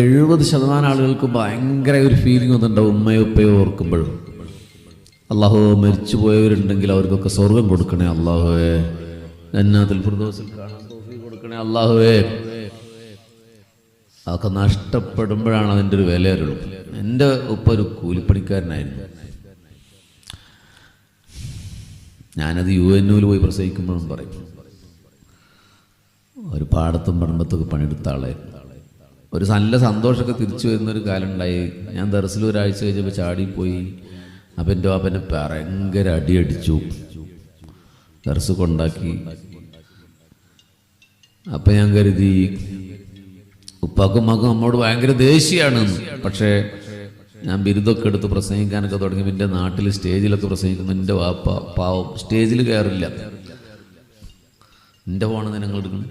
70% ആളുകൾക്ക് ഭയങ്കര ഒരു ഫീലിംഗ് ഒന്നുണ്ടാവും ഉമ്മയോ ഉപ്പയോ ഓർക്കുമ്പോഴും. അള്ളാഹു മരിച്ചു പോയവരുണ്ടെങ്കിൽ അവർക്കൊക്കെ സ്വർഗം കൊടുക്കണേ അള്ളാഹുവേ, ജന്നാത്തുൽ ഫിർദൗസിൽ കാണാൻ തൗഫീഖ് കൊടുക്കണേ അള്ളാഹുവേ. അതൊക്കെ നഷ്ടപ്പെടുമ്പോഴാണ് അതിൻ്റെ ഒരു വില അറിയുള്ളൂ. എൻ്റെ ഉപ്പ ഒരു കൂലിപ്പണിക്കാരനായിരുന്നു. ഞാനത് UNOയിൽ പോയി പ്രസവിക്കുമ്പോഴും പറയും, ഒരു പാടത്തും പറമ്പത്തൊക്കെ പണിയെടുത്ത ആളായിരുന്നു. ഒരു നല്ല സന്തോഷമൊക്കെ തിരിച്ചു വരുന്നൊരു കാലം ഉണ്ടായി. ഞാൻ ദർസിൽ ഒരാഴ്ച കഴിഞ്ഞപ്പോൾ ചാടിപ്പോയി. അപ്പം എൻ്റെ വാപ്പനെ ഭയങ്കര അടിയടിച്ചു, ദർസ് കൊണ്ടാക്കി. അപ്പം ഞാൻ കരുതി ഉപ്പാക്കും ഉമ്മാക്കും നമ്മോട് ഭയങ്കര ദേഷ്യമാണ്. പക്ഷേ ഞാൻ ബിരുദമൊക്കെ എടുത്ത് പ്രസംഗിക്കാനൊക്കെ തുടങ്ങി. എൻ്റെ നാട്ടിൽ സ്റ്റേജിലൊക്കെ പ്രസംഗിക്കുമ്പോൾ എൻ്റെ വാപ്പ പാവം സ്റ്റേജിൽ കയറില്ല. എൻ്റെ പോകണമെന്ന് ഞങ്ങൾ എടുക്കണം.